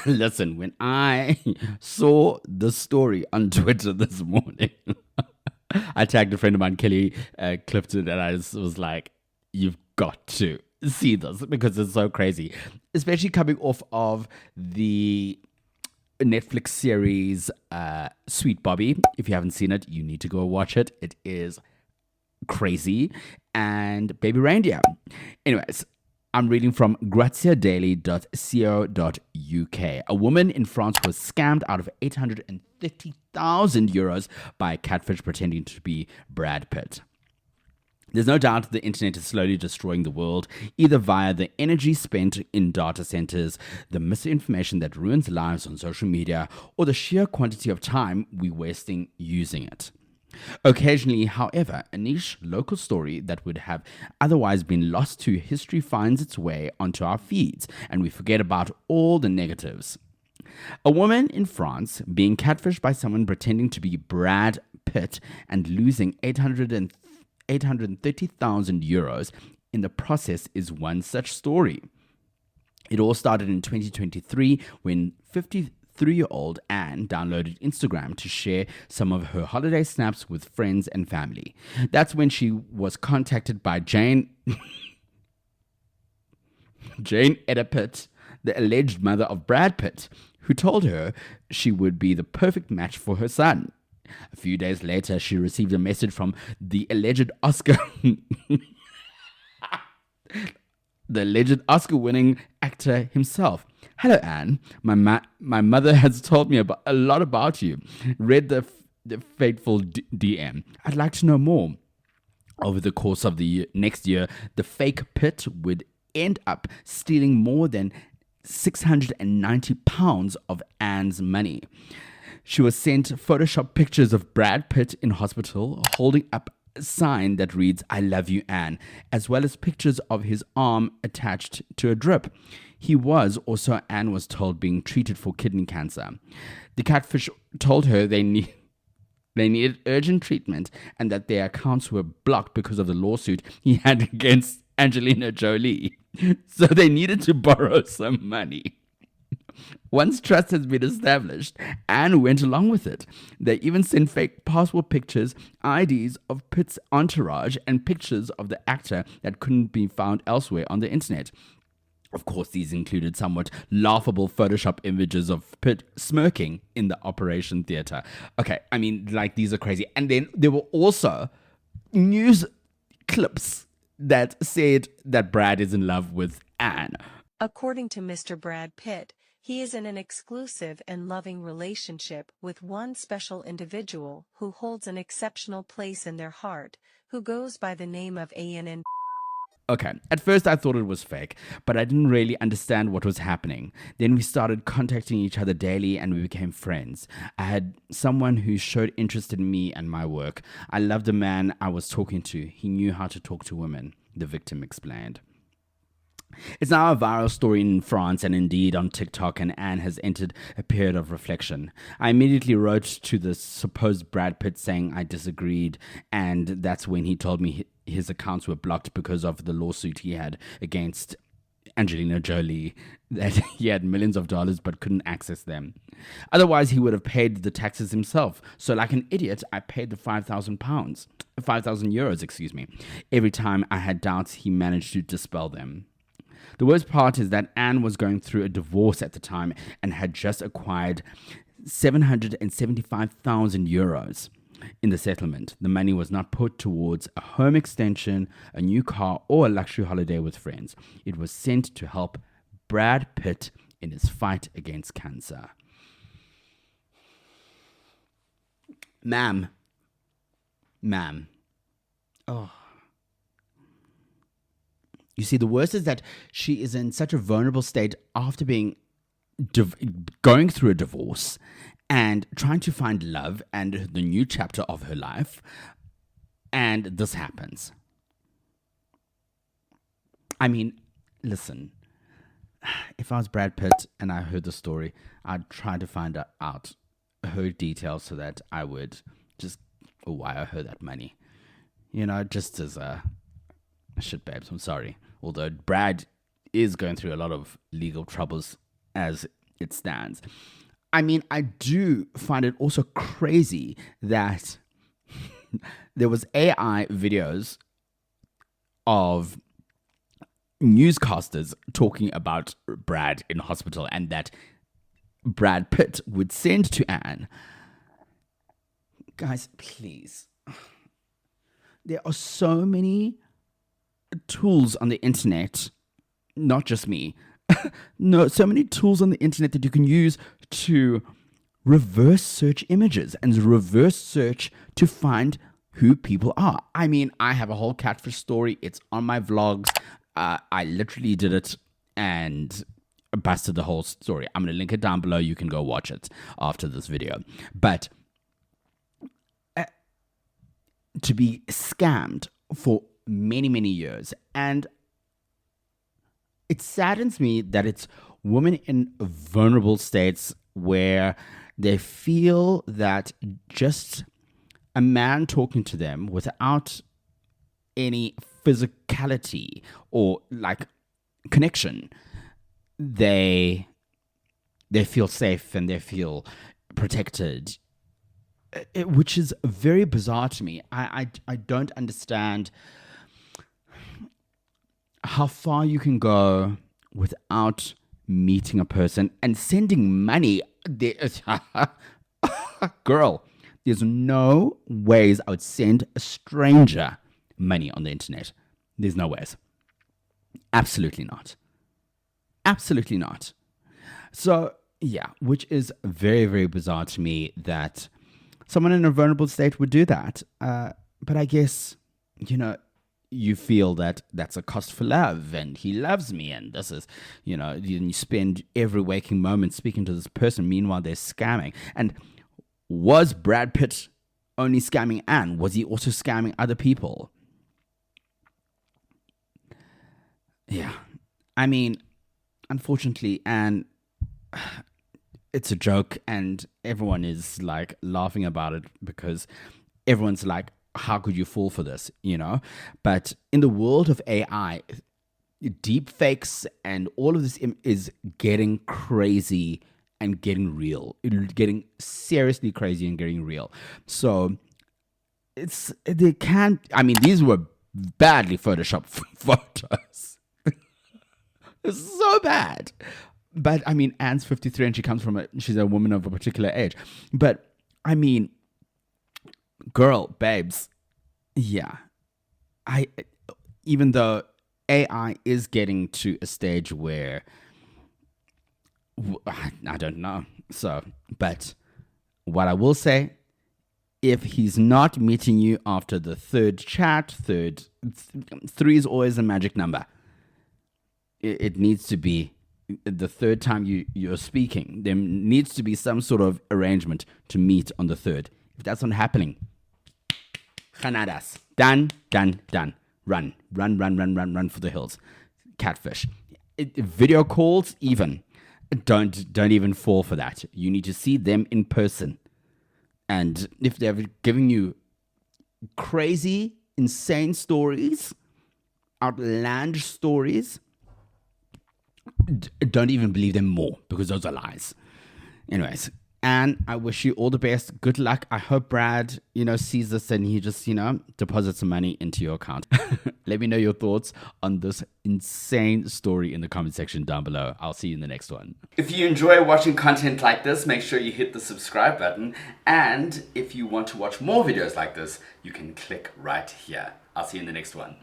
Listen, when I saw the story on Twitter this morning, I tagged a friend of mine, Kelly Clifton, and I was like, you've got to see this because it's so crazy, especially coming off of the Netflix series Sweet Bobby. If you haven't seen it, you need to go watch it. It is crazy. And Baby Reindeer. Anyways, I'm reading from graziadaily.co.uk. A woman in France was scammed out of 830,000 euros by a catfish pretending to be Brad Pitt. There's no doubt the internet is slowly destroying the world, either via the energy spent in data centers, the misinformation that ruins lives on social media, or the sheer quantity of time we're wasting using it. Occasionally, however, a niche local story that would have otherwise been lost to history finds its way onto our feeds, and we forget about all the negatives. A woman in France being catfished by someone pretending to be Brad Pitt and losing 830,000 euros in the process is one such story. It all started in 2023 when 53-year-old Anne downloaded Instagram to share some of her holiday snaps with friends and family. That's when she was contacted by Jane Etta Pitt, the alleged mother of Brad Pitt, who told her she would be the perfect match for her son. A few days later, she received a message from the alleged Oscar-winning actor himself. Hello, Anne. My mother has told me a lot about you. Read the fateful DM. I'd like to know more. Over the course of the next year, the fake Pitt would end up stealing more than £690 of Anne's money. She was sent Photoshop pictures of Brad Pitt in hospital holding up a sign that reads, I love you, Anne, as well as pictures of his arm attached to a drip. He was also, Anne was told, being treated for kidney cancer. The catfish told her they needed urgent treatment and that their accounts were blocked because of the lawsuit he had against Angelina Jolie. So they needed to borrow some money. Once trust has been established, Anne went along with it. They even sent fake passport pictures, IDs of Pitt's entourage, and pictures of the actor that couldn't be found elsewhere on the internet. Of course, these included somewhat laughable Photoshop images of Pitt smirking in the operation theater. Okay, I mean, like, these are crazy. And then there were also news clips that said that Brad is in love with Anne. According to Mr. Brad Pitt, he is in an exclusive and loving relationship with one special individual who holds an exceptional place in their heart, who goes by the name of Ann. Okay, at first I thought it was fake, but I didn't really understand what was happening. Then we started contacting each other daily and we became friends. I had someone who showed interest in me and my work. I loved the man I was talking to. He knew how to talk to women, the victim explained. It's now a viral story in France and indeed on TikTok, and Anne has entered a period of reflection. I immediately wrote to the supposed Brad Pitt saying I disagreed, and that's when he told me his accounts were blocked because of the lawsuit he had against Angelina Jolie, that he had millions of dollars but couldn't access them. Otherwise, he would have paid the taxes himself. So like an idiot, I paid the £5,000, 5,000 euros, excuse me. Every time I had doubts, he managed to dispel them. The worst part is that Anne was going through a divorce at the time and had just acquired 775,000 euros in the settlement. The money was not put towards a home extension, a new car, or a luxury holiday with friends. It was sent to help Brad Pitt in his fight against cancer. Ma'am. Oh. You see, the worst is that she is in such a vulnerable state after being going through a divorce and trying to find love and the new chapter of her life, and this happens. I mean, listen, if I was Brad Pitt and I heard the story, I'd try to find out her details so that I would just wire her that money. You know, just as a shit, babes, I'm sorry. Although Brad is going through a lot of legal troubles as it stands. I mean, I do find it also crazy that there was AI videos of newscasters talking about Brad in hospital and that Brad Pitt would send to Anne. Guys, please. There are so many tools on the internet, not just me. No, so many tools on the internet that you can use to reverse search images and reverse search to find who people are. I mean, I have a whole Catfish story. It's on my vlogs. I literally did it and busted the whole story. I'm going to link it down below. You can go watch it after this video. But to be scammed for many, many years. And it saddens me that it's women in vulnerable states where they feel that just a man talking to them without any physicality or like connection, they feel safe and they feel protected, which is very bizarre to me. I don't understand how far you can go without meeting a person and sending money. Girl, there's no ways I would send a stranger money on the internet. There's no ways. Absolutely not. Absolutely not. So, yeah, which is very, very bizarre to me that someone in a vulnerable state would do that. But I guess, you feel that that's a cost for love and he loves me and this is, you spend every waking moment speaking to this person. Meanwhile, they're scamming. And was Brad Pitt only scamming Anne? Was he also scamming other people? Yeah. I mean, unfortunately, Anne, it's a joke and everyone is like laughing about it because everyone's like, how could you fall for this, But in the world of AI, deep fakes and all of this is getting crazy and getting real, getting seriously crazy and getting real. So these were badly photoshopped photos. It's so bad. But I mean, Anne's 53 and she's a woman of a particular age. But I mean, girl, babes, yeah. Even though AI is getting to a stage where I don't know. So, but what I will say, if he's not meeting you after the third chat, three is always a magic number. It needs to be the third time you're speaking. There needs to be some sort of arrangement to meet on the third. If that's not happening, Canadas. Done. Run for the hills. Catfish. Video calls, even. Don't even fall for that. You need to see them in person. And if they're giving you crazy, insane stories, outlandish stories, don't even believe them more because those are lies. Anyways, and I wish you all the best. Good luck. I hope Brad, sees this and he just, deposits some money into your account. Let me know your thoughts on this insane story in the comment section down below. I'll see you in the next one. If you enjoy watching content like this, make sure you hit the subscribe button. And if you want to watch more videos like this, you can click right here. I'll see you in the next one.